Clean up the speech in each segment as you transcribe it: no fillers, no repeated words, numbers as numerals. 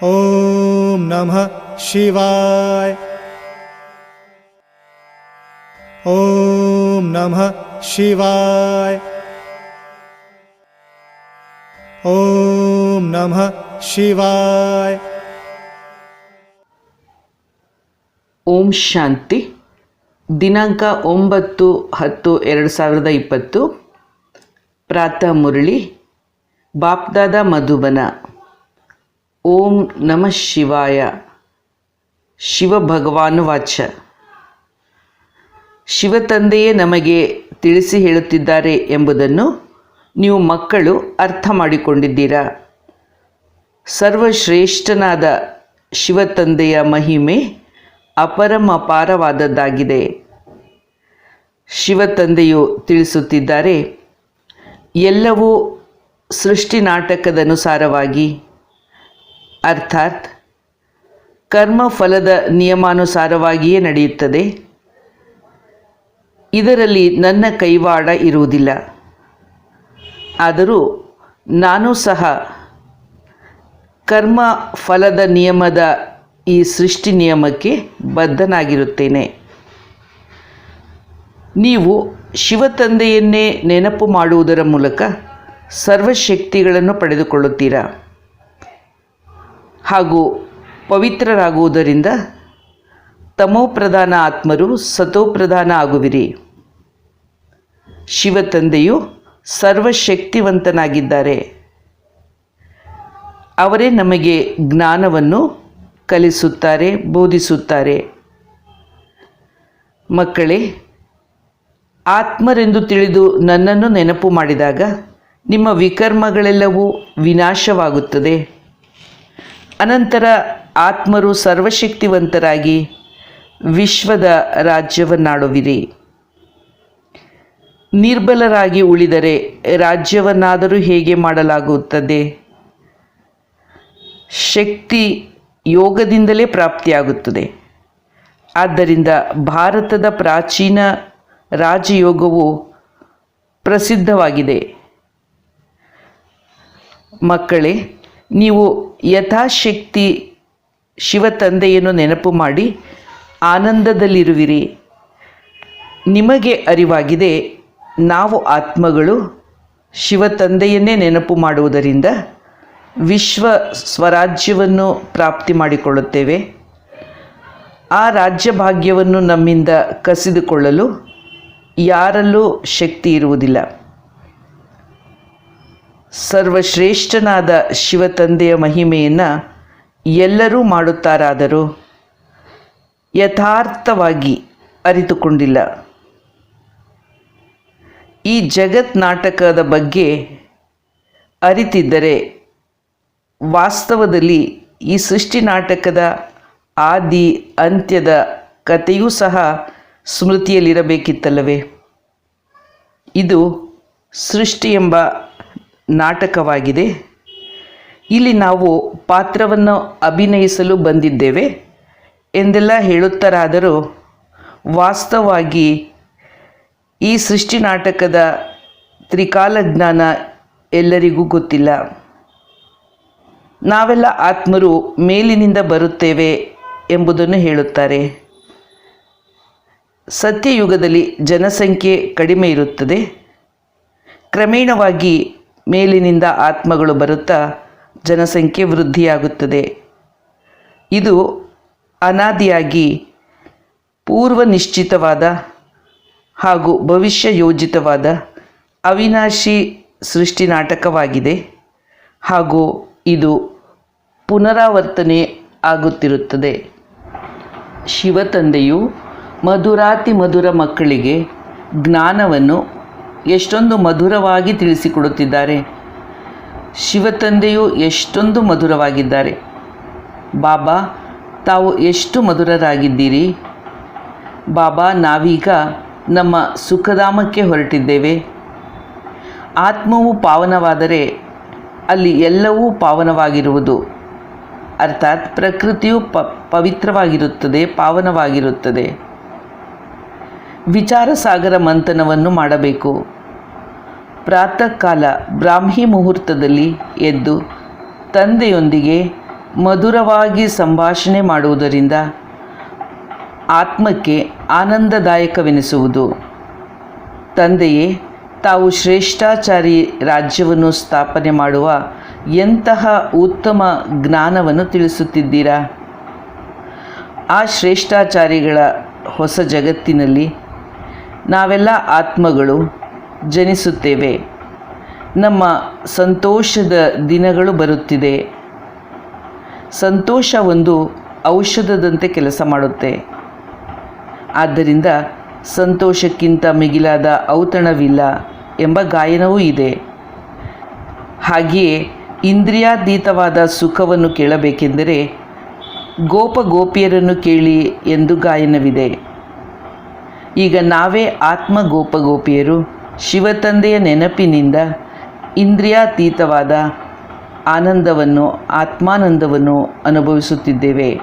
ಓಂ ನಮಃ ಶಿವಾಯ. ಓಂ ನಮಃ ಶಿವಾಯ. ಓಂ ನಮಃ ಶಿವಾಯ. ಓಂ ಶಾಂತಿ. ದಿನಾಂಕ 9/10/2020. ಪ್ರಾತಃ ಮುರಳಿ. ಬಾಪ್ದಾದ ಮಧುಬನ. ಓಂ ನಮಃ ಶಿವಾಯ. ಶಿವ ಭಗವಾನ್ ವಾಚ. ಶಿವ ತಂದೆಯೇ ನಮಗೆ ತಿಳಿಸಿ ಹೇಳುತ್ತಿದ್ದಾರೆ ಎಂಬುದನ್ನು ನೀವು ಮಕ್ಕಳು ಅರ್ಥ ಮಾಡಿಕೊಂಡಿದ್ದೀರಾ. ಸರ್ವಶ್ರೇಷ್ಠನಾದ ಶಿವ ತಂದೆಯ ಮಹಿಮೆ ಅಪಾರವಾದದ್ದಾಗಿದೆ. ಶಿವ ತಂದೆಯು ತಿಳಿಸುತ್ತಿದ್ದಾರೆ, ಎಲ್ಲವೂ ಸೃಷ್ಟಿ ನಾಟಕದನುಸಾರವಾಗಿ, ಅರ್ಥಾತ್ ಕರ್ಮಫಲದ ನಿಯಮಾನುಸಾರವಾಗಿಯೇ ನಡೆಯುತ್ತದೆ. ಇದರಲ್ಲಿ ನನ್ನ ಕೈವಾಡ ಇರುವುದಿಲ್ಲ. ಆದರೂ ನಾನು ಸಹ ಕರ್ಮ ಫಲದ ನಿಯಮದ ಈ ಸೃಷ್ಟಿ ನಿಯಮಕ್ಕೆ ಬದ್ಧನಾಗಿರುತ್ತೇನೆ. ನೀವು ಶಿವ ತಂದೆಯನ್ನೇ ನೆನಪು ಮಾಡುವುದರ ಮೂಲಕ ಸರ್ವಶಕ್ತಿಗಳನ್ನು ಪಡೆದುಕೊಳ್ಳುತ್ತೀರಾ ಹಾಗೂ ಪವಿತ್ರರಾಗುವುದರಿಂದ ತಮೋಪ್ರಧಾನ ಆತ್ಮರು ಸತೋಪ್ರಧಾನ ಆಗುವಿರಿ. ಶಿವ ತಂದೆಯು ಸರ್ವಶಕ್ತಿವಂತನಾಗಿದ್ದಾರೆ. ಅವರೇ ನಮಗೆ ಜ್ಞಾನವನ್ನು ಕಲಿಸುತ್ತಾರೆ, ಬೋಧಿಸುತ್ತಾರೆ. ಮಕ್ಕಳೇ, ಆತ್ಮರೆಂದು ತಿಳಿದು ನನ್ನನ್ನು ನೆನಪು ಮಾಡಿದಾಗ ನಿಮ್ಮ ವಿಕರ್ಮಗಳೆಲ್ಲವೂ ವಿನಾಶವಾಗುತ್ತದೆ. ಅನಂತರ ಆತ್ಮರು ಸರ್ವಶಕ್ತಿವಂತರಾಗಿ ವಿಶ್ವದ ರಾಜ್ಯವನ್ನಾಳುವಿರಿ. ನಿರ್ಬಲರಾಗಿ ಉಳಿದರೆ ರಾಜ್ಯವನ್ನಾದರೂ ಹೇಗೆ ಮಾಡಲಾಗುತ್ತದೆ? ಶಕ್ತಿ ಯೋಗದಿಂದಲೇ ಪ್ರಾಪ್ತಿಯಾಗುತ್ತದೆ. ಆದ್ದರಿಂದ ಭಾರತದ ಪ್ರಾಚೀನ ರಾಜಯೋಗವು ಪ್ರಸಿದ್ಧವಾಗಿದೆ. ಮಕ್ಕಳೇ, ನೀವು ಯಥಾಶಕ್ತಿ ಶಿವ ತಂದೆಯನ್ನು ನೆನಪು ಮಾಡಿ ಆನಂದದಲ್ಲಿರುವಿರಿ. ನಿಮಗೆ ಅರಿವಾಗಿದೆ, ನಾವು ಆತ್ಮಗಳು ಶಿವ ತಂದೆಯನ್ನೇ ನೆನಪು ಮಾಡುವುದರಿಂದ ವಿಶ್ವ ಸ್ವರಾಜ್ಯವನ್ನು ಪ್ರಾಪ್ತಿ ಮಾಡಿಕೊಳ್ಳುತ್ತೇವೆ. ಆ ರಾಜ್ಯ ಭಾಗ್ಯವನ್ನು ನಮ್ಮಿಂದ ಕಸಿದುಕೊಳ್ಳಲು ಯಾರಲ್ಲೂ ಶಕ್ತಿ ಇರುವುದಿಲ್ಲ. ಸರ್ವಶ್ರೇಷ್ಠನಾದ ಶಿವ ತಂದೆಯ ಮಹಿಮೆಯನ್ನು ಎಲ್ಲರೂ ಮಾಡುತ್ತಾರಾದರೂ ಯಥಾರ್ಥವಾಗಿ ಅರಿತುಕೊಂಡಿಲ್ಲ. ಈ ಜಗತ್ ನಾಟಕದ ಬಗ್ಗೆ ಅರಿತಿದ್ದರೆ ವಾಸ್ತವದಲ್ಲಿ ಈ ಸೃಷ್ಟಿ ನಾಟಕದ ಆದಿ ಅಂತ್ಯದ ಕಥೆಯೂ ಸಹ ಸ್ಮೃತಿಯಲ್ಲಿರಬೇಕಿತ್ತಲ್ಲವೇ? ಇದು ಸೃಷ್ಟಿ ಎಂಬ ನಾಟಕವಾಗಿದೆ. ಇಲ್ಲಿ ನಾವು ಪಾತ್ರವನ್ನು ಅಭಿನಯಿಸಲು ಬಂದಿದ್ದೇವೆ ಎಂದೆಲ್ಲ ಹೇಳುತ್ತಾರಾದರೂ ವಾಸ್ತವವಾಗಿ ಈ ಸೃಷ್ಟಿ ನಾಟಕದ ತ್ರಿಕಾಲ ಜ್ಞಾನ ಎಲ್ಲರಿಗೂ ಗೊತ್ತಿಲ್ಲ. ನಾವೆಲ್ಲ ಆತ್ಮರು ಮೇಲಿನಿಂದ ಬರುತ್ತೇವೆ ಎಂಬುದನ್ನು ಹೇಳುತ್ತಾರೆ. ಸತ್ಯಯುಗದಲ್ಲಿ ಜನಸಂಖ್ಯೆ ಕಡಿಮೆ ಇರುತ್ತದೆ. ಕ್ರಮೇಣವಾಗಿ ಮೇಲಿನಿಂದ ಆತ್ಮಗಳು ಬರುತ್ತಾ ಜನಸಂಖ್ಯೆ ವೃದ್ಧಿಯಾಗುತ್ತದೆ. ಇದು ಅನಾದಿಯಾಗಿ ಪೂರ್ವ ನಿಶ್ಚಿತವಾದ ಹಾಗೂ ಭವಿಷ್ಯ ಯೋಜಿತವಾದ ಅವಿನಾಶಿ ಸೃಷ್ಟಿ ನಾಟಕವಾಗಿದೆ ಹಾಗೂ ಇದು ಪುನರಾವರ್ತನೆ ಆಗುತ್ತಿರುತ್ತದೆ. ಶಿವ ತಂದೆಯು ಮಧುರಾತಿ ಮಧುರ ಮಕ್ಕಳಿಗೆ ಜ್ಞಾನವನ್ನು ಎಷ್ಟೊಂದು ಮಧುರವಾಗಿ ತಿಳಿಸಿಕೊಡುತ್ತಿದ್ದಾರೆ. ಶಿವ ತಂದೆಯು ಎಷ್ಟೊಂದು ಮಧುರವಾಗಿದ್ದಾರೆ. ಬಾಬಾ, ತಾವು ಎಷ್ಟು ಮಧುರರಾಗಿದ್ದೀರಿ. ಬಾಬಾ, ನಾವೀಗ ನಮ್ಮ ಸುಖಧಾಮಕ್ಕೆ ಹೊರಟಿದ್ದೇವೆ. ಆತ್ಮವು ಪಾವನವಾದರೆ ಅಲ್ಲಿ ಎಲ್ಲವೂ ಪಾವನವಾಗಿರುವುದು. ಅರ್ಥಾತ್ ಪ್ರಕೃತಿಯು ಪವಿತ್ರವಾಗಿರುತ್ತದೆ, ಪಾವನವಾಗಿರುತ್ತದೆ. ವಿಚಾರ ಸಾಗರ ಮಂಥನವನ್ನು ಮಾಡಬೇಕು. ಪ್ರಾತಃ ಕಾಲ ಬ್ರಾಹ್ಮಿ ಮುಹೂರ್ತದಲ್ಲಿ ಎದ್ದು ತಂದೆಯೊಂದಿಗೆ ಮಧುರವಾಗಿ ಸಂಭಾಷಣೆ ಮಾಡುವುದರಿಂದ ಆತ್ಮಕ್ಕೆ ಆನಂದದಾಯಕವೆನಿಸುವುದು. ತಂದೆಯೇ, ತಾವು ಶ್ರೇಷ್ಠಾಚಾರಿ ರಾಜ್ಯವನ್ನು ಸ್ಥಾಪನೆ ಮಾಡುವ ಎಂತಹ ಉತ್ತಮ ಜ್ಞಾನವನ್ನು ತಿಳಿಸುತ್ತಿದ್ದೀರಾ. ಆ ಶ್ರೇಷ್ಠಾಚಾರಿಗಳ ಹೊಸ ಜಗತ್ತಿನಲ್ಲಿ ನಾವೆಲ್ಲ ಆತ್ಮಗಳು ಜನಿಸುತ್ತೇವೆ. ನಮ್ಮ ಸಂತೋಷದ ದಿನಗಳು ಬರುತ್ತಿದೆ. ಸಂತೋಷ ಒಂದು ಔಷಧದಂತೆ ಕೆಲಸ ಮಾಡುತ್ತೆ. ಆದ್ದರಿಂದ ಸಂತೋಷಕ್ಕಿಂತ ಮಿಗಿಲಾದ ಔತಣವಿಲ್ಲ ಎಂಬ ಗಾಯನವೂ ಇದೆ. ಹಾಗೆಯೇ ಇಂದ್ರಿಯಾತೀತವಾದ ಸುಖವನ್ನು ಕೇಳಬೇಕೆಂದರೆ ಗೋಪಿಯರನ್ನು ಕೇಳಿ ಎಂದು ಗಾಯನವಿದೆ. ಈಗ ನಾವೇ ಆತ್ಮ ಗೋಪಿಯರು ಶಿವತಂದೆಯ ನೆನಪಿನಿಂದ ಇಂದ್ರಿಯಾತೀತವಾದ ಆನಂದವನ್ನು, ಆತ್ಮಾನಂದವನ್ನು ಅನುಭವಿಸುತ್ತಿದ್ದೇವೆ.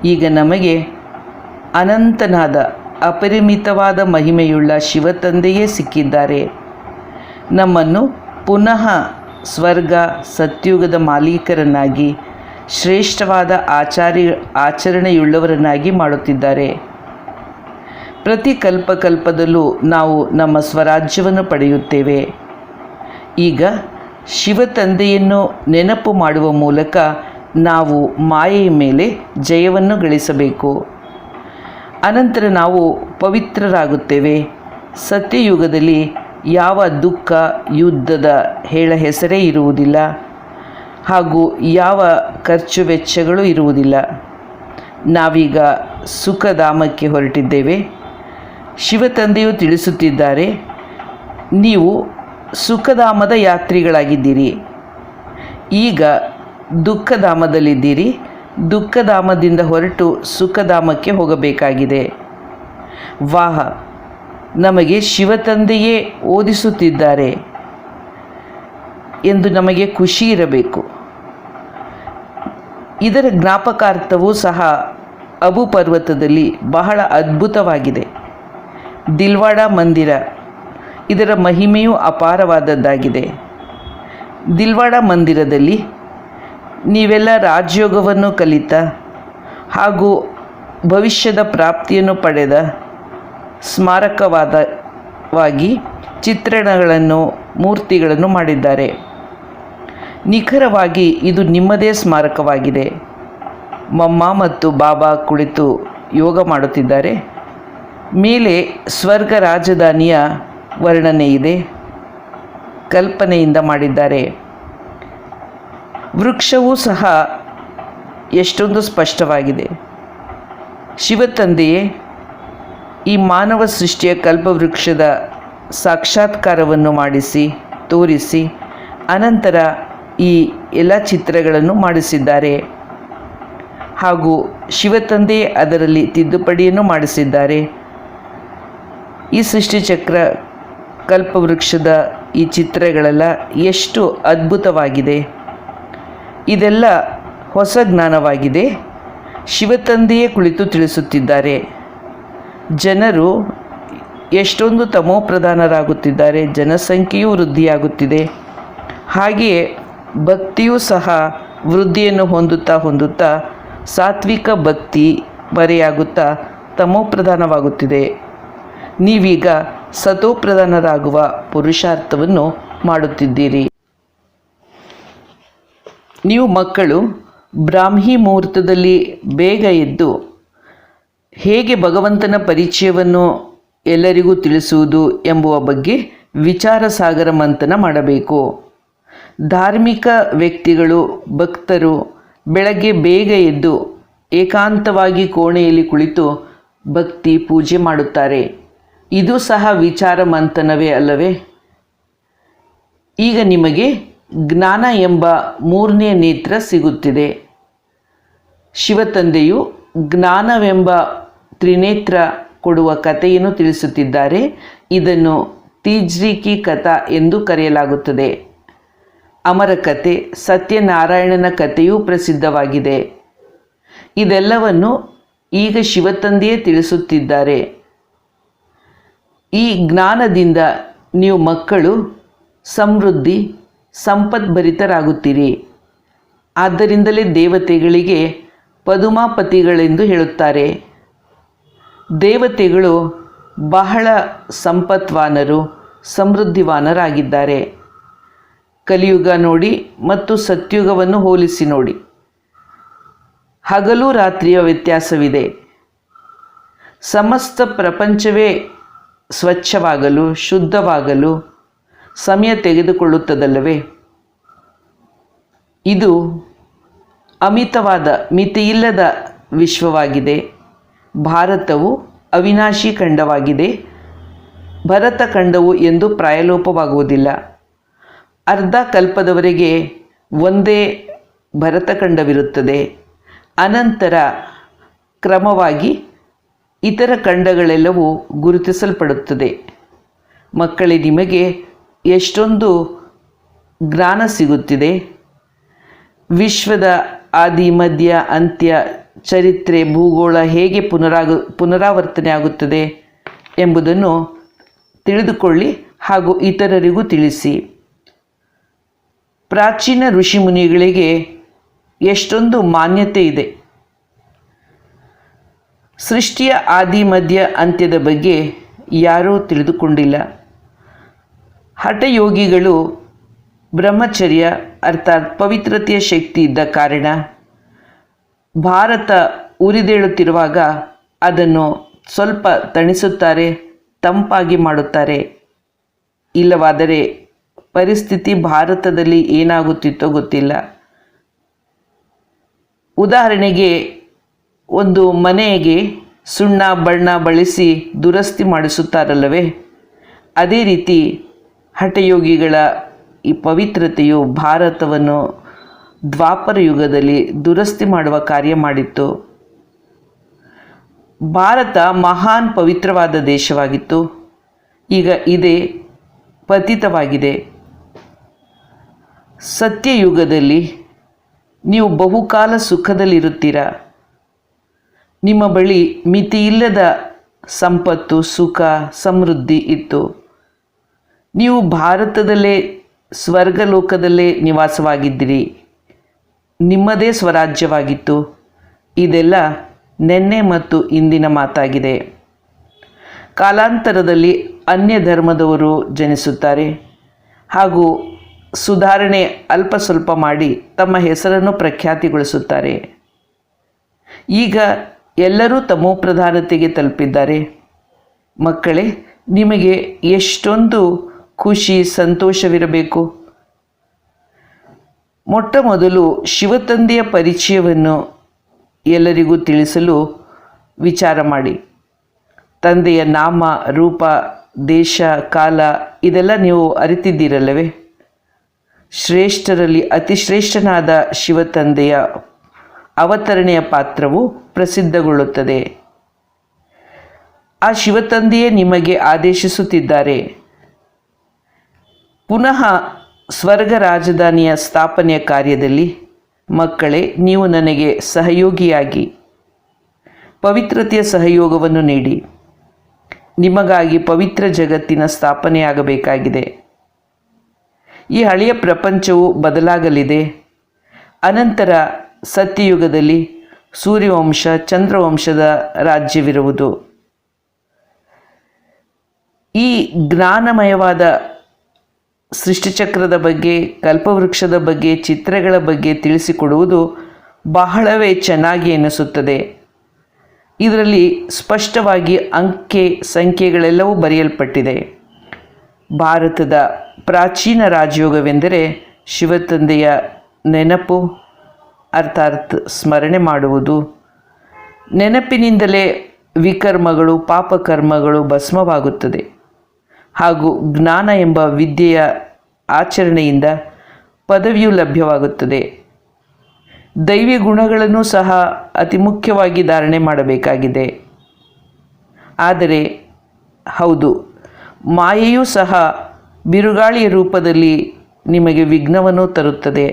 ಈಗ ನಮಗೆ ಅನಂತನಾದ ಅಪರಿಮಿತವಾದ ಮಹಿಮೆಯುಳ್ಳ ಶಿವತಂದೆಯೇ ಸಿಕ್ಕಿದ್ದಾರೆ. ನಮ್ಮನ್ನು ಪುನಃ ಸ್ವರ್ಗ ಸತ್ಯುಗದ ಮಾಲೀಕರನ್ನಾಗಿ, ಶ್ರೇಷ್ಠವಾದ ಆಚರಣೆಯುಳ್ಳವರನ್ನಾಗಿ ಮಾಡುತ್ತಿದ್ದಾರೆ. ಪ್ರತಿ ಕಲ್ಪದಲ್ಲೂ ನಾವು ನಮ್ಮ ಸ್ವರಾಜ್ಯವನ್ನು ಪಡೆಯುತ್ತೇವೆ. ಈಗ ಶಿವತಂದೆಯನ್ನು ನೆನಪು ಮಾಡುವ ಮೂಲಕ ನಾವು ಮಾಯೆಯ ಮೇಲೆ ಜಯವನ್ನು ಗಳಿಸಬೇಕು. ಅನಂತರ ನಾವು ಪವಿತ್ರರಾಗುತ್ತೇವೆ. ಸತ್ಯಯುಗದಲ್ಲಿ ಯಾವ ದುಃಖ, ಯುದ್ಧದ ಹೆಸರೇ ಇರುವುದಿಲ್ಲ ಹಾಗೂ ಯಾವ ಖರ್ಚು ವೆಚ್ಚಗಳು ಇರುವುದಿಲ್ಲ. ನಾವೀಗ ಸುಖಧಾಮಕ್ಕೆ ಹೊರಟಿದ್ದೇವೆ. ಶಿವತಂದೆಯು ತಿಳಿಸುತ್ತಿದ್ದಾರೆ, ನೀವು ಸುಖಧಾಮದ ಯಾತ್ರಿಗಳಾಗಿದ್ದೀರಿ. ಈಗ ದುಃಖಧಾಮದಲ್ಲಿದ್ದೀರಿ. ದುಃಖಧಾಮದಿಂದ ಹೊರಟು ಸುಖಧಾಮಕ್ಕೆ ಹೋಗಬೇಕಾಗಿದೆ. ವಾಹ, ನಮಗೆ ಶಿವತಂದೆಯೇ ಓದಿಸುತ್ತಿದ್ದಾರೆ ಎಂದು ನಮಗೆ ಖುಷಿ ಇರಬೇಕು. ಇದರ ಜ್ಞಾಪಕಾರ್ಥವೂ ಸಹ ಅಬು ಪರ್ವತದಲ್ಲಿ ಬಹಳ ಅದ್ಭುತವಾಗಿದೆ. ದಿಲ್ವಾಡ ಮಂದಿರ, ಇದರ ಮಹಿಮೆಯೂ ಅಪಾರವಾದದ್ದಾಗಿದೆ. ದಿಲ್ವಾಡ ಮಂದಿರದಲ್ಲಿ ನೀವೆಲ್ಲ ರಾಜಯೋಗವನ್ನು ಕಲಿತ ಹಾಗೂ ಭವಿಷ್ಯದ ಪ್ರಾಪ್ತಿಯನ್ನು ಪಡೆದ ಸ್ಮಾರಕವಾಗಿ ಚಿತ್ರಣಗಳನ್ನು, ಮೂರ್ತಿಗಳನ್ನು ಮಾಡಿದ್ದಾರೆ. ನಿಖರವಾಗಿ ಇದು ನಿಮ್ಮದೇ ಸ್ಮಾರಕವಾಗಿದೆ. ಮಮ್ಮ ಮತ್ತು ಬಾಬಾ ಕುಳಿತು ಯೋಗ ಮಾಡುತ್ತಿದ್ದಾರೆ. ಮೇಲೆ ಸ್ವರ್ಗ ರಾಜಧಾನಿಯ ವರ್ಣನೆ ಇದೆ. ಕಲ್ಪನೆಯಿಂದ ಮಾಡಿದ್ದಾರೆ. ವೃಕ್ಷವೂ ಸಹ ಎಷ್ಟೊಂದು ಸ್ಪಷ್ಟವಾಗಿದೆ. ಶಿವತಂದೆಯೇ ಈ ಮಾನವ ಸೃಷ್ಟಿಯ ಕಲ್ಪವೃಕ್ಷದ ಸಾಕ್ಷಾತ್ಕಾರವನ್ನು ಮಾಡಿಸಿ ತೋರಿಸಿ ಅನಂತರ ಈ ಎಲ್ಲ ಚಿತ್ರಗಳನ್ನು ಮಾಡಿಸಿದ್ದಾರೆ ಹಾಗೂ ಶಿವತಂದೆ ಅದರಲ್ಲಿ ತಿದ್ದುಪಡಿಯನ್ನು ಮಾಡಿಸಿದ್ದಾರೆ. ಈ ಸೃಷ್ಟಿಚಕ್ರ ಕಲ್ಪವೃಕ್ಷದ ಈ ಚಿತ್ರಗಳೆಲ್ಲ ಎಷ್ಟು ಅದ್ಭುತವಾಗಿದೆ. ಇದೆಲ್ಲ ಹೊಸ ಜ್ಞಾನವಾಗಿದೆ. ಶಿವತಂದೆಯೇ ಕುಳಿತು ತಿಳಿಸುತ್ತಿದ್ದಾರೆ. ಜನರು ಎಷ್ಟೊಂದು ತಮೋಪ್ರಧಾನರಾಗುತ್ತಿದ್ದಾರೆ. ಜನಸಂಖ್ಯೆಯೂ ವೃದ್ಧಿಯಾಗುತ್ತಿದೆ. ಹಾಗೆಯೇ ಭಕ್ತಿಯೂ ಸಹ ವೃದ್ಧಿಯನ್ನು ಹೊಂದುತ್ತಾ ಸಾತ್ವಿಕ ಭಕ್ತಿ ಮರೆಯಾಗುತ್ತಾ ತಮೋಪ್ರಧಾನವಾಗುತ್ತಿದೆ. ನೀವೀಗ ಸತೋಪ್ರಧಾನರಾಗುವ ಪುರುಷಾರ್ಥವನ್ನು ಮಾಡುತ್ತಿದ್ದೀರಿ. ನೀವು ಮಕ್ಕಳು ಬ್ರಾಹ್ಮಿ ಮುಹೂರ್ತದಲ್ಲಿ ಬೇಗ ಎದ್ದು ಹೇಗೆ ಭಗವಂತನ ಪರಿಚಯವನ್ನು ಎಲ್ಲರಿಗೂ ತಿಳಿಸುವುದು ಎಂಬುವ ಬಗ್ಗೆ ವಿಚಾರ ಸಾಗರ ಮಂಥನ ಮಾಡಬೇಕು. ಧಾರ್ಮಿಕ ವ್ಯಕ್ತಿಗಳು, ಭಕ್ತರು ಬೆಳಗ್ಗೆ ಬೇಗ ಎದ್ದು ಏಕಾಂತವಾಗಿ ಕೋಣೆಯಲ್ಲಿ ಕುಳಿತು ಭಕ್ತಿ ಪೂಜೆ ಮಾಡುತ್ತಾರೆ. ಇದು ಸಹ ವಿಚಾರ ಮಂಥನವೇ ಅಲ್ಲವೇ? ಈಗ ನಿಮಗೆ ಜ್ಞಾನ ಎಂಬ ಮೂರನೇ ನೇತ್ರ ಸಿಗುತ್ತಿದೆ. ಶಿವತಂದೆಯು ಜ್ಞಾನವೆಂಬ ತ್ರಿನೇತ್ರ ಕೊಡುವ ಕಥೆಯನ್ನು ತಿಳಿಸುತ್ತಿದ್ದಾರೆ. ಇದನ್ನು ತೀಜ್ರಿ ಕಿ ಕಥಾ ಎಂದು ಕರೆಯಲಾಗುತ್ತದೆ. ಅಮರ ಕಥೆ, ಸತ್ಯನಾರಾಯಣನ ಕಥೆಯೂ ಪ್ರಸಿದ್ಧವಾಗಿದೆ. ಇದೆಲ್ಲವನ್ನು ಈಗ ಶಿವತಂದೆಯೇ ತಿಳಿಸುತ್ತಿದ್ದಾರೆ. ಈ ಜ್ಞಾನದಿಂದ ನೀವು ಮಕ್ಕಳು ಸಮೃದ್ಧಿ ಸಂಪದ್ಭರಿತರಾಗುತ್ತೀರಿ. ಆದ್ದರಿಂದಲೇ ದೇವತೆಗಳಿಗೆ ಪದುಮಾಪತಿಗಳೆಂದು ಹೇಳುತ್ತಾರೆ. ದೇವತೆಗಳು ಬಹಳ ಸಂಪತ್ವಾನರು, ಸಮೃದ್ಧಿವಾನರಾಗಿದ್ದಾರೆ. ಕಲಿಯುಗ ನೋಡಿ ಮತ್ತು ಸತ್ಯುಗವನ್ನು ಹೋಲಿಸಿ ನೋಡಿ. ಹಗಲು ರಾತ್ರಿಯ ವ್ಯತ್ಯಾಸವಿದೆ. ಸಮಸ್ತ ಪ್ರಪಂಚವೇ ಸ್ವಚ್ಛವಾಗಲು, ಶುದ್ಧವಾಗಲು ಸಮಯ ತೆಗೆದುಕೊಳ್ಳುತ್ತದಲ್ಲವೇ? ಇದು ಅಮಿತವಾದ, ಮಿತಿಯಿಲ್ಲದ ವಿಶ್ವವಾಗಿದೆ. ಭಾರತವು ಅವಿನಾಶಿ ಖಂಡವಾಗಿದೆ. ಭರತ ಖಂಡವು ಎಂದು ಪ್ರಾಯಲೋಪವಾಗುವುದಿಲ್ಲ. ಅರ್ಧ ಕಲ್ಪದವರೆಗೆ ಒಂದೇ ಭರತಖಂಡವಿರುತ್ತದೆ. ಅನಂತರ ಕ್ರಮವಾಗಿ ಇತರ ಖಂಡಗಳೆಲ್ಲವೂ ಗುರುತಿಸಲ್ಪಡುತ್ತದೆ. ಮಕ್ಕಳೇ, ನಿಮಗೆ ಎಷ್ಟೊಂದು ಜ್ಞಾನ ಸಿಗುತ್ತಿದೆ. ವಿಶ್ವದ ಆದಿ, ಮಧ್ಯ, ಅಂತ್ಯ, ಚರಿತ್ರೆ, ಭೂಗೋಳ ಹೇಗೆ ಪುನರಾವರ್ತನೆ ಆಗುತ್ತದೆ ಎಂಬುದನ್ನು ತಿಳಿದುಕೊಳ್ಳಿ ಹಾಗೂ ಇತರರಿಗೂ ತಿಳಿಸಿ. ಪ್ರಾಚೀನ ಋಷಿಮುನಿಗಳಿಗೆ ಎಷ್ಟೊಂದು ಮಾನ್ಯತೆ ಇದೆ. ಸೃಷ್ಟಿಯ ಆದಿ, ಮಧ್ಯ, ಅಂತ್ಯದ ಬಗ್ಗೆ ಯಾರೂ ತಿಳಿದುಕೊಂಡಿಲ್ಲ. ಹಠಯೋಗಿಗಳು ಬ್ರಹ್ಮಚರ್ಯ ಅರ್ಥಾತ್ ಪವಿತ್ರತೆಯ ಶಕ್ತಿ ಇದ್ದ ಕಾರಣ ಭಾರತ ಉರಿದೇಳುತ್ತಿರುವಾಗ ಅದನ್ನು ಸ್ವಲ್ಪ ತಣಿಸುತ್ತಾರೆ, ತಂಪಾಗಿ ಮಾಡುತ್ತಾರೆ. ಇಲ್ಲವಾದರೆ ಪರಿಸ್ಥಿತಿ ಭಾರತದಲ್ಲಿ ಏನಾಗುತ್ತಿತ್ತೋ ಗೊತ್ತಿಲ್ಲ. ಉದಾಹರಣೆಗೆ, ಒಂದು ಮನೆಗೆ ಸುಣ್ಣ ಬಣ್ಣ ಬಳಸಿ ದುರಸ್ತಿ ಮಾಡಿಸುತ್ತಾರಲ್ಲವೇ? ಅದೇ ರೀತಿ ಹಠಯೋಗಿಗಳ ಈ ಪವಿತ್ರತೆಯು ಭಾರತವನ್ನು ದ್ವಾಪರ ಯುಗದಲ್ಲಿ ದುರಸ್ತಿ ಮಾಡುವ ಕಾರ್ಯ ಮಾಡಿತ್ತು. ಭಾರತ ಮಹಾನ್ ಪವಿತ್ರವಾದ ದೇಶವಾಗಿತ್ತು. ಈಗ ಇದೇ ಪತಿತವಾಗಿದೆ. ಸತ್ಯಯುಗದಲ್ಲಿ ನೀವು ಬಹುಕಾಲ ಸುಖದಲ್ಲಿರುತ್ತೀರ. ನಿಮ್ಮ ಬಳಿ ಮಿತಿಯಿಲ್ಲದ ಸಂಪತ್ತು, ಸುಖ, ಸಮೃದ್ಧಿ ಇತ್ತು. ನೀವು ಭಾರತದಲ್ಲೇ, ಸ್ವರ್ಗಲೋಕದಲ್ಲೇ ನಿವಾಸವಾಗಿದ್ದಿರಿ. ನಿಮ್ಮದೇ ಸ್ವರಾಜ್ಯವಾಗಿತ್ತು. ಇದೆಲ್ಲ ನೆನ್ನೆ ಮತ್ತು ಇಂದಿನ ಮಾತಾಗಿದೆ. ಕಾಲಾಂತರದಲ್ಲಿ ಅನ್ಯ ಧರ್ಮದವರು ಜನಿಸುತ್ತಾರೆ ಹಾಗೂ ಸುಧಾರಣೆ ಅಲ್ಪ ಸ್ವಲ್ಪ ಮಾಡಿ ತಮ್ಮ ಹೆಸರನ್ನು ಪ್ರಖ್ಯಾತಿಗೊಳಿಸುತ್ತಾರೆ. ಈಗ ಎಲ್ಲರೂ ತಮೋಪ್ರಧಾನತೆಗೆ ತಲುಪಿದ್ದಾರೆ. ಮಕ್ಕಳೇ, ನಿಮಗೆ ಎಷ್ಟೊಂದು ಖುಷಿ, ಸಂತೋಷವಿರಬೇಕು. ಮೊಟ್ಟ ಮೊದಲು ಶಿವತಂದೆಯ ಪರಿಚಯವನ್ನು ಎಲ್ಲರಿಗೂ ತಿಳಿಸಲು ವಿಚಾರ ಮಾಡಿ. ತಂದೆಯ ನಾಮ, ರೂಪ, ದೇಶ, ಕಾಲ ಇದೆಲ್ಲ ನೀವು ಅರಿತಿದ್ದೀರಲ್ಲವೇ? ಶ್ರೇಷ್ಠರಲ್ಲಿ ಅತಿಶ್ರೇಷ್ಠನಾದ ಶಿವತಂದೆಯ ಅವತರಣೆಯ ಪಾತ್ರವು ಪ್ರಸಿದ್ಧಗೊಳ್ಳುತ್ತದೆ. ಆ ಶಿವತಂದೆಯೇ ನಿಮಗೆ ಆದೇಶಿಸುತ್ತಿದ್ದಾರೆ. ಪುನಃ ಸ್ವರ್ಗ ರಾಜಧಾನಿಯ ಸ್ಥಾಪನೆಯ ಕಾರ್ಯದಲ್ಲಿ ಮಕ್ಕಳೇ, ನೀವು ನನಗೆ ಸಹಯೋಗಿಯಾಗಿ ಪವಿತ್ರತೆಯ ಸಹಯೋಗವನ್ನು ನೀಡಿ. ನಿಮಗಾಗಿ ಪವಿತ್ರ ಜಗತ್ತಿನ ಸ್ಥಾಪನೆಯಾಗಬೇಕಾಗಿದೆ. ಈ ಹಳೆಯ ಪ್ರಪಂಚವು ಬದಲಾಗಲಿದೆ. ಅನಂತರ ಸತ್ಯಯುಗದಲ್ಲಿ ಸೂರ್ಯವಂಶ, ಚಂದ್ರವಂಶದ ರಾಜ್ಯವಿರುವುದು. ಈ ಜ್ಞಾನಮಯವಾದ ಸೃಷ್ಟಿಚಕ್ರದ ಬಗ್ಗೆ, ಕಲ್ಪವೃಕ್ಷದ ಬಗ್ಗೆ, ಚಿತ್ರಗಳ ಬಗ್ಗೆ ತಿಳಿಸಿಕೊಡುವುದು ಬಹಳವೇ ಚೆನ್ನಾಗಿ ಎನಿಸುತ್ತದೆ. ಇದರಲ್ಲಿ ಸ್ಪಷ್ಟವಾಗಿ ಅಂಕೆ ಸಂಖ್ಯೆಗಳೆಲ್ಲವೂ ಬರೆಯಲ್ಪಟ್ಟಿದೆ. ಭಾರತದ ಪ್ರಾಚೀನ ರಾಜಯೋಗವೆಂದರೆ ಶಿವತಂದೆಯ ನೆನಪು ಅರ್ಥಾತ್ ಸ್ಮರಣೆ ಮಾಡುವುದು. ನೆನಪಿನಿಂದಲೇ ವಿಕರ್ಮಗಳು, ಪಾಪಕರ್ಮಗಳು ಭಸ್ಮವಾಗುತ್ತದೆ ಹಾಗೂ ಜ್ಞಾನ ಎಂಬ ವಿದ್ಯೆಯ ಆಚರಣೆಯಿಂದ ಪದವಿಯು ಲಭ್ಯವಾಗುತ್ತದೆ. ದೈವಿ ಗುಣಗಳನ್ನು ಸಹ ಅತಿ ಮುಖ್ಯವಾಗಿ ಧಾರಣೆ ಮಾಡಬೇಕಾಗಿದೆ. ಆದರೆ ಹೌದು, ಮಾಯೆಯೂ ಸಹ ಬಿರುಗಾಳಿಯ ರೂಪದಲ್ಲಿ ನಿಮಗೆ ವಿಘ್ನವನ್ನು ತರುತ್ತದೆ.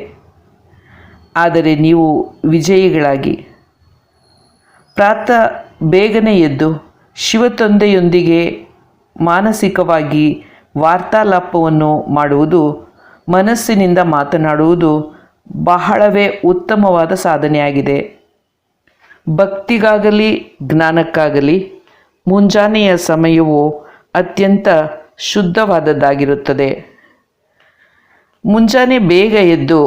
ಆದರೆ ನೀವು ವಿಜಯಿಗಳಾಗಿ ಪ್ರಾತಃ ಬೇಗನೆ ಎದ್ದು ಶಿವತಂದೆಯೊಂದಿಗೆ ಮಾನಸಿಕವಾಗಿ ವಾರ್ತಾಲಾಪವನ್ನು ಮಾಡುವುದು, ಮನಸ್ಸಿನಿಂದ ಮಾತನಾಡುವುದು ಬಹಳವೇ ಉತ್ತಮವಾದ ಸಾಧನೆಯಾಗಿದೆ. ಭಕ್ತಿಗಾಗಲಿ ಜ್ಞಾನಕ್ಕಾಗಲಿ ಮುಂಜಾನೆಯ ಸಮಯವು ಅತ್ಯಂತ ಶುದ್ಧವಾದದ್ದಾಗಿರುತ್ತದೆ. ಮುಂಜಾನೆ ಬೇಗ ಎದ್ದು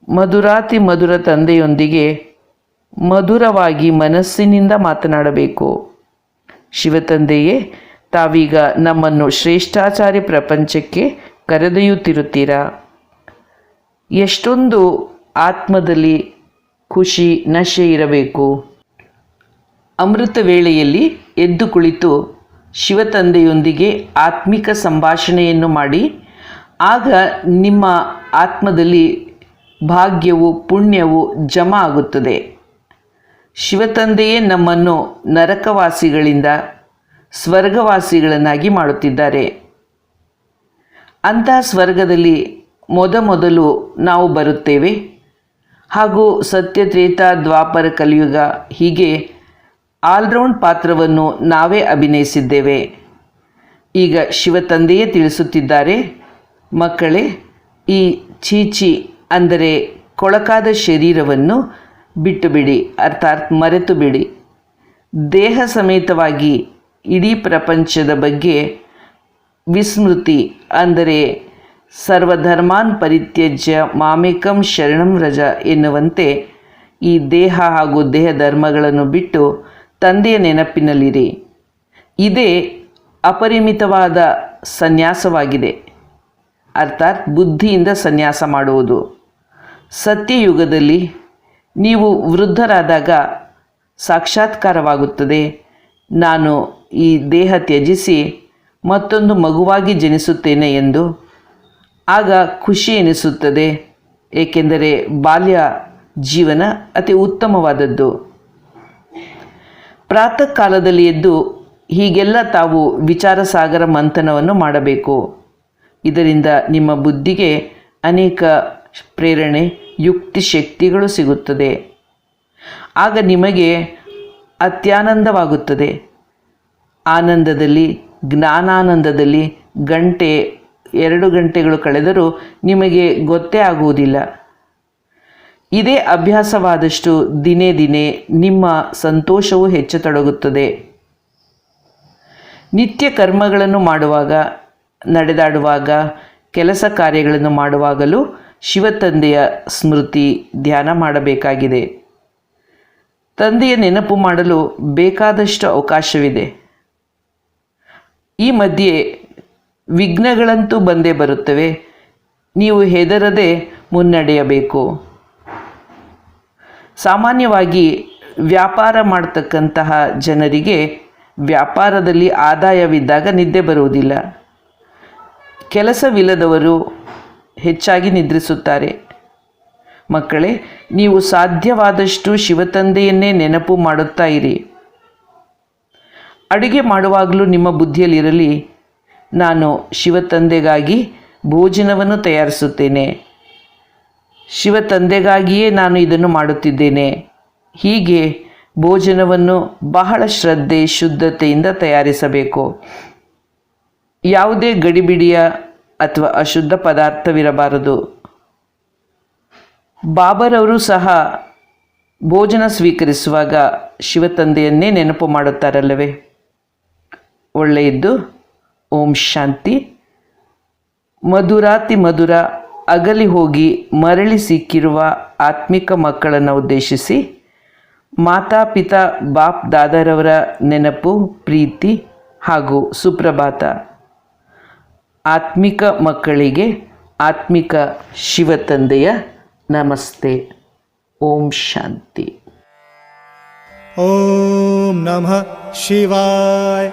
ಮಧುರಾತಿ ಮಧುರ ತಂದೆಯೊಂದಿಗೆ ಮಧುರವಾಗಿ ಮನಸ್ಸಿನಿಂದ ಮಾತನಾಡಬೇಕು. ಶಿವತಂದೆಯೇ, ತಾವೀಗ ನಮ್ಮನ್ನು ಶ್ರೇಷ್ಠಾಚಾರ್ಯ ಪ್ರಪಂಚಕ್ಕೆ ಕರೆದೊಯ್ಯುತ್ತಿರುತ್ತೀರಾ. ಎಷ್ಟೊಂದು ಆತ್ಮದಲ್ಲಿ ಖುಷಿ ನಶೆ ಇರಬೇಕು. ಅಮೃತ ವೇಳೆಯಲ್ಲಿ ಎದ್ದು ಕುಳಿತು ಶಿವತಂದೆಯೊಂದಿಗೆ ಆತ್ಮಿಕ ಸಂಭಾಷಣೆಯನ್ನು ಮಾಡಿ, ಆಗ ನಿಮ್ಮ ಆತ್ಮದಲ್ಲಿ ಭಾಗ್ಯವು ಪುಣ್ಯವು ಜಮಾ ಆಗುತ್ತದೆ. ಶಿವತಂದೆಯೇ ನಮ್ಮನ್ನು ನರಕವಾಸಿಗಳಿಂದ ಸ್ವರ್ಗವಾಸಿಗಳನ್ನಾಗಿ ಮಾಡುತ್ತಿದ್ದಾರೆ. ಅಂತಹ ಸ್ವರ್ಗದಲ್ಲಿ ಮೊದಲು ನಾವು ಬರುತ್ತೇವೆ ಹಾಗೂ ಸತ್ಯತ್ರೇತ ದ್ವಾಪರ ಕಲಿಯುಗ ಹೀಗೆ ಆಲ್ರೌಂಡ್ ಪಾತ್ರವನ್ನು ನಾವೇ ಅಭಿನಯಿಸಿದ್ದೇವೆ. ಈಗ ಶಿವತಂದೆಯೇ ತಿಳಿಸುತ್ತಿದ್ದಾರೆ, ಮಕ್ಕಳೇ, ಈ ಚೀಚಿ ಅಂದರೆ ಕೊಳಕಾದ ಶರೀರವನ್ನು ಬಿಟ್ಟು ಬಿಡಿ, ಅರ್ಥಾತ್ ಮರೆತು ಬಿಡಿ. ದೇಹ ಸಮೇತವಾಗಿ ಇಡೀ ಪ್ರಪಂಚದ ಬಗ್ಗೆ ವಿಸ್ಮೃತಿ ಅಂದರೆ ಸರ್ವಧರ್ಮಾನ್ ಪರಿತ್ಯಜ್ಯ ಮಾಮೇಕಂ ಶರಣಂ ವ್ರಜ ಎನ್ನುವಂತೆ ಈ ದೇಹ ಹಾಗೂ ದೇಹ ಧರ್ಮಗಳನ್ನು ಬಿಟ್ಟು ತಂದೆಯ ನೆನಪಿನಲ್ಲಿರಿ. ಇದೇ ಅಪರಿಮಿತವಾದ ಸನ್ಯಾಸವಾಗಿದೆ, ಅರ್ಥಾತ್ ಬುದ್ಧಿಯಿಂದ ಸನ್ಯಾಸ ಮಾಡುವುದು. ಸತ್ಯಯುಗದಲ್ಲಿ ನೀವು ವೃದ್ಧರಾದಾಗ ಸಾಕ್ಷಾತ್ಕಾರವಾಗುತ್ತದೆ. ನಾನು ಈ ದೇಹ ತ್ಯಜಿಸಿ ಮತ್ತೊಂದು ಮಗುವಾಗಿ ಜನಿಸುತ್ತೇನೆ ಎಂದು. ಆಗ ಖುಷಿ ಎನಿಸುತ್ತದೆ, ಏಕೆಂದರೆ ಬಾಲ್ಯ ಜೀವನ ಅತಿ ಉತ್ತಮವಾದದ್ದು. ಪ್ರಾತಃ ಕಾಲದಲ್ಲಿ ಎದ್ದು ಹೀಗೆಲ್ಲ ತಾವು ವಿಚಾರ ಸಾಗರ ಮಂಥನವನ್ನು ಮಾಡಬೇಕು. ಇದರಿಂದ ನಿಮ್ಮ ಬುದ್ಧಿಗೆ ಅನೇಕ ಪ್ರೇರಣೆ ಯುಕ್ತಿ ಶಕ್ತಿಗಳು ಸಿಗುತ್ತದೆ. ಆಗ ನಿಮಗೆ ಅತ್ಯಾನಂದವಾಗುತ್ತದೆ. ಆನಂದದಲ್ಲಿ ಜ್ಞಾನಾನಂದದಲ್ಲಿ ಗಂಟೆ 2 ಗಂಟೆಗಳು ಕಳೆದರೂ ನಿಮಗೆ ಗೊತ್ತೇ ಆಗುವುದಿಲ್ಲ. ಇದೇ ಅಭ್ಯಾಸವಾದಷ್ಟು ದಿನೇ ದಿನೇ ನಿಮ್ಮ ಸಂತೋಷವು ಹೆಚ್ಚತೊಡಗುತ್ತದೆ. ನಿತ್ಯ ಕರ್ಮಗಳನ್ನು ಮಾಡುವಾಗ, ನಡೆದಾಡುವಾಗ, ಕೆಲಸ ಕಾರ್ಯಗಳನ್ನು ಮಾಡುವಾಗಲೂ ಶಿವತಂದೆಯ ಸ್ಮೃತಿ ಧ್ಯಾನ ಮಾಡಬೇಕಾಗಿದೆ. ತಂದೆಯ ನೆನಪು ಮಾಡಲು ಬೇಕಾದಷ್ಟು ಅವಕಾಶವಿದೆ. ಈ ಮಧ್ಯೆ ವಿಘ್ನಗಳಂತೂ ಬಂದೇ ಬರುತ್ತವೆ. ನೀವು ಹೆದರದೆ ಮುನ್ನಡೆಯಬೇಕು. ಸಾಮಾನ್ಯವಾಗಿ ವ್ಯಾಪಾರ ಮಾಡತಕ್ಕಂತಹ ಜನರಿಗೆ ವ್ಯಾಪಾರದಲ್ಲಿ ಆದಾಯವಿದ್ದಾಗ ನಿದ್ದೆ ಬರುವುದಿಲ್ಲ. ಕೆಲಸವಿಲ್ಲದವರು ಹೆಚ್ಚಾಗಿ ನಿದ್ರಿಸುತ್ತಾರೆ. ಮಕ್ಕಳೇ, ನೀವು ಸಾಧ್ಯವಾದಷ್ಟು ಶಿವತಂದೆಯನ್ನೇ ನೆನಪು ಮಾಡುತ್ತಾ ಇರಿ. ಅಡುಗೆ ಮಾಡುವಾಗಲೂ ನಿಮ್ಮ ಬುದ್ಧಿಯಲ್ಲಿರಲಿ, ನಾನು ಶಿವತಂದೆಗಾಗಿ ಭೋಜನವನ್ನು ತಯಾರಿಸುತ್ತೇನೆ, ಶಿವತಂದೆಗಾಗಿಯೇ ನಾನು ಇದನ್ನು ಮಾಡುತ್ತಿದ್ದೇನೆ. ಹೀಗೆ ಭೋಜನವನ್ನು ಬಹಳ ಶ್ರದ್ಧೆ ಶುದ್ಧತೆಯಿಂದ ತಯಾರಿಸಬೇಕು. ಯಾವುದೇ ಗಡಿಬಿಡಿಯ ಅಥವಾ ಅಶುದ್ಧ ಪದಾರ್ಥವಿರಬಾರದು. ಬಾಬರವರು ಸಹ ಭೋಜನ ಸ್ವೀಕರಿಸುವಾಗ ಶಿವತಂದೆಯನ್ನೇ ನೆನಪು ಮಾಡುತ್ತಾರಲ್ಲವೇ? ಒಳ್ಳೆಯದ್ದು. ಓಂ ಶಾಂತಿ. ಮಧುರಾತಿ ಮಧುರ ಅಗಲಿ ಹೋಗಿ ಮರಳಿ ಸಿಕ್ಕಿರುವ ಆತ್ಮಿಕ ಮಕ್ಕಳನ್ನು ಉದ್ದೇಶಿಸಿ ಮಾತಾಪಿತಾ ಬಾಪ್ ದಾದಾರವರ ನೆನಪು, ಪ್ರೀತಿ ಹಾಗೂ ಸುಪ್ರಭಾತ. ಆತ್ಮಿಕ ಮಕ್ಕಳಿಗೆ ಆತ್ಮಿಕ ಶಿವತಂದೆಯ ನಮಸ್ತೆ. ಓಂ ಶಾಂತಿ. ಓಂ ನಮಃ ಶಿವಾಯ.